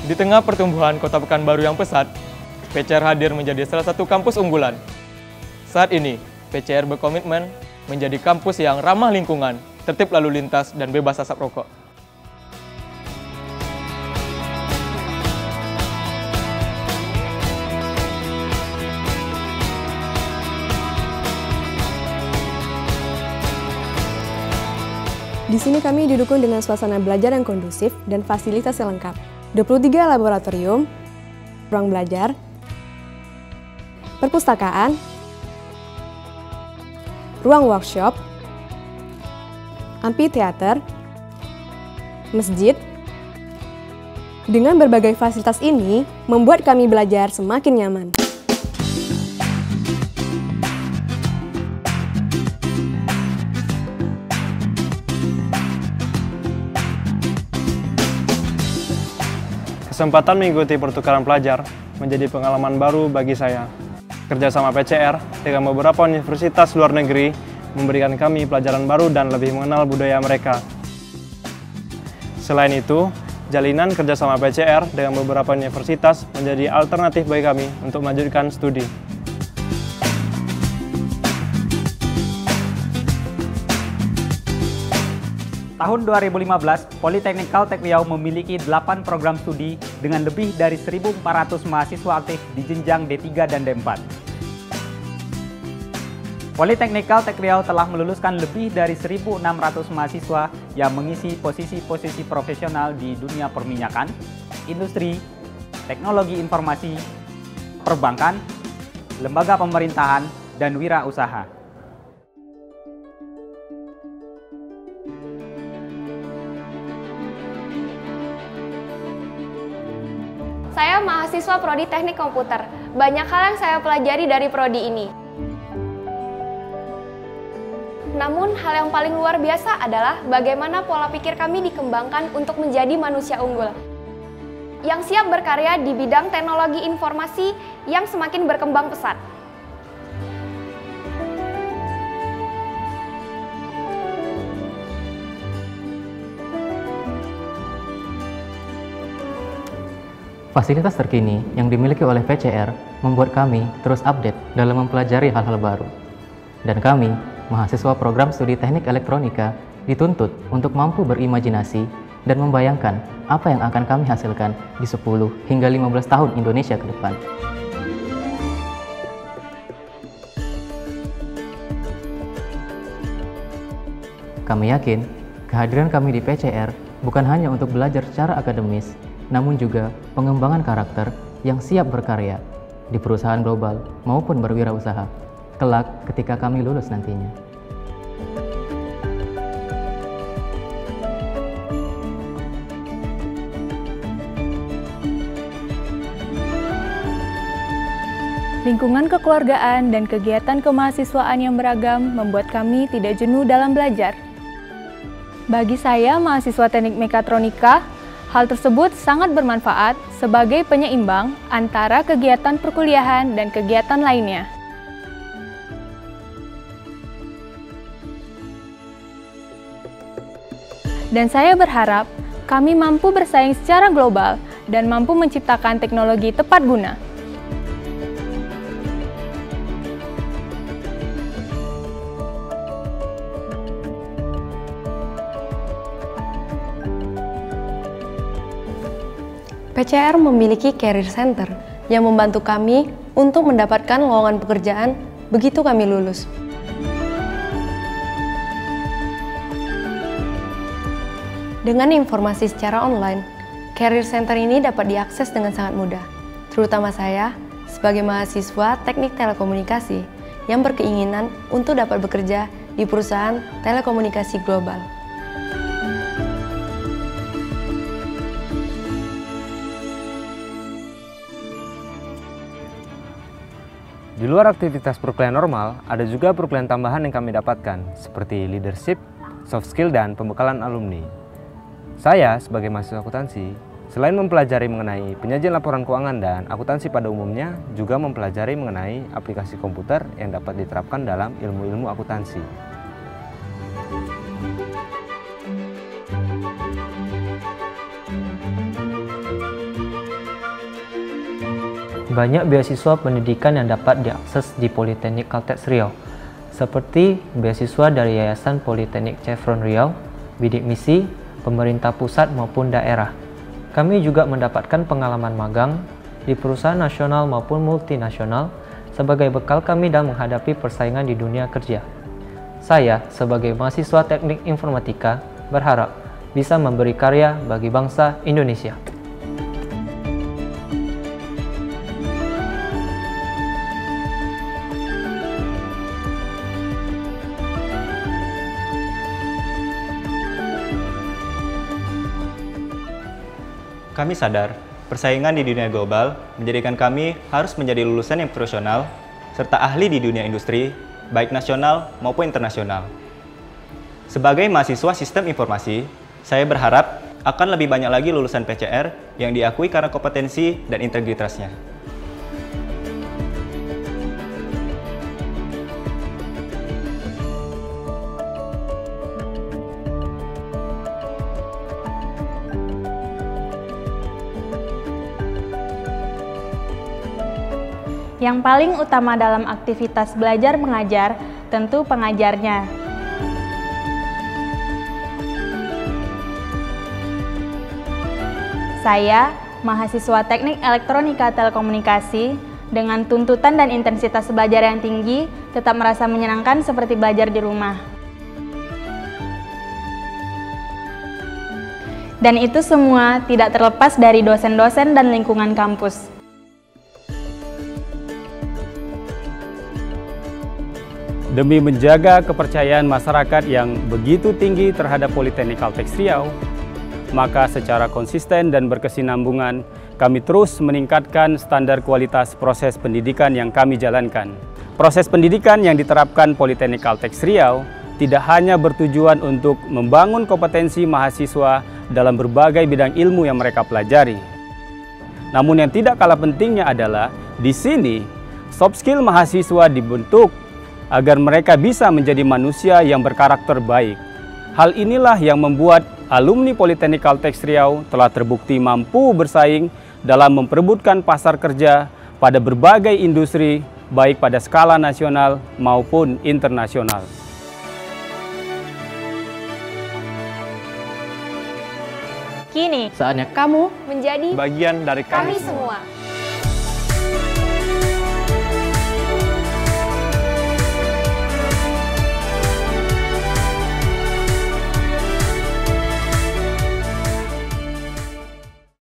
Di tengah pertumbuhan Kota Pekanbaru yang pesat, PCR hadir menjadi salah satu kampus unggulan. Saat ini, PCR berkomitmen menjadi kampus yang ramah lingkungan, tertib lalu lintas, dan bebas asap rokok. Di sini kami didukung dengan suasana belajar yang kondusif dan fasilitas yang lengkap. 23 laboratorium, ruang belajar, perpustakaan, ruang workshop, amphitheater, masjid. Dengan berbagai fasilitas ini, membuat kami belajar semakin nyaman. Kesempatan mengikuti pertukaran pelajar menjadi pengalaman baru bagi saya. Kerjasama PCR dengan beberapa universitas luar negeri memberikan kami pelajaran baru dan lebih mengenal budaya mereka. Selain itu, jalinan kerjasama PCR dengan beberapa universitas menjadi alternatif bagi kami untuk melanjutkan studi. Tahun 2015, Politeknik Kaltech Riau memiliki 8 program studi dengan lebih dari 1.400 mahasiswa aktif di jenjang D3 dan D4. Politeknik Kaltech Riau telah meluluskan lebih dari 1.600 mahasiswa yang mengisi posisi-posisi profesional di dunia perminyakan, industri, teknologi informasi, perbankan, lembaga pemerintahan, dan wirausaha. Saya mahasiswa Prodi Teknik Komputer. Banyak hal yang saya pelajari dari prodi ini. Namun, hal yang paling luar biasa adalah bagaimana pola pikir kami dikembangkan untuk menjadi manusia unggul yang siap berkarya di bidang teknologi informasi yang semakin berkembang pesat. Fasilitas terkini yang dimiliki oleh PCR membuat kami terus update dalam mempelajari hal-hal baru. Dan kami, mahasiswa program studi teknik elektronika, dituntut untuk mampu berimajinasi dan membayangkan apa yang akan kami hasilkan di 10 hingga 15 tahun Indonesia ke depan. Kami yakin kehadiran kami di PCR bukan hanya untuk belajar secara akademis, namun juga pengembangan karakter yang siap berkarya di perusahaan global maupun berwirausaha kelak ketika kami lulus nantinya. Lingkungan kekeluargaan dan kegiatan kemahasiswaan yang beragam membuat kami tidak jenuh dalam belajar. Bagi saya, mahasiswa teknik mekatronika, hal tersebut sangat bermanfaat sebagai penyeimbang antara kegiatan perkuliahan dan kegiatan lainnya. Dan saya berharap kami mampu bersaing secara global dan mampu menciptakan teknologi tepat guna. PCR memiliki Career Center yang membantu kami untuk mendapatkan lowongan pekerjaan begitu kami lulus. Dengan informasi secara online, Career Center ini dapat diakses dengan sangat mudah, terutama saya sebagai mahasiswa teknik telekomunikasi yang berkeinginan untuk dapat bekerja di perusahaan telekomunikasi global. Di luar aktivitas perkuliahan normal, ada juga perkuliahan tambahan yang kami dapatkan, seperti leadership, soft skill, dan pembekalan alumni. Saya, sebagai mahasiswa akuntansi, selain mempelajari mengenai penyajian laporan keuangan dan akuntansi pada umumnya, juga mempelajari mengenai aplikasi komputer yang dapat diterapkan dalam ilmu-ilmu akuntansi. banyak beasiswa pendidikan yang dapat diakses di Politeknik Caltech Riau, seperti beasiswa dari Yayasan Politeknik Chevron Riau, Bidik Misi, pemerintah pusat maupun daerah. Kami juga mendapatkan pengalaman magang di perusahaan nasional maupun multinasional sebagai bekal kami dalam menghadapi persaingan di dunia kerja. Saya, sebagai mahasiswa teknik informatika, berharap bisa memberi karya bagi bangsa Indonesia. Kami sadar, persaingan di dunia global menjadikan kami harus menjadi lulusan yang profesional serta ahli di dunia industri, baik nasional maupun internasional. Sebagai mahasiswa sistem informasi, saya berharap akan lebih banyak lagi lulusan PCR yang diakui karena kompetensi dan integritasnya. Yang paling utama dalam aktivitas belajar mengajar tentu pengajarnya. Saya, mahasiswa Teknik Elektronika Telekomunikasi, dengan tuntutan dan intensitas belajar yang tinggi, tetap merasa menyenangkan seperti belajar di rumah. Dan itu semua tidak terlepas dari dosen-dosen dan lingkungan kampus. Demi menjaga kepercayaan masyarakat yang begitu tinggi terhadap Politeknik Caltech Riau, maka secara konsisten dan berkesinambungan, kami terus meningkatkan standar kualitas proses pendidikan yang kami jalankan. Proses pendidikan yang diterapkan Politeknik Caltech Riau tidak hanya bertujuan untuk membangun kompetensi mahasiswa dalam berbagai bidang ilmu yang mereka pelajari. Namun yang tidak kalah pentingnya adalah, di sini soft skill mahasiswa dibentuk agar mereka bisa menjadi manusia yang berkarakter baik. Hal inilah yang membuat alumni Politeknik Caltech Riau telah terbukti mampu bersaing dalam memperebutkan pasar kerja pada berbagai industri, baik pada skala nasional maupun internasional. Kini, saatnya kamu menjadi bagian dari kami semua.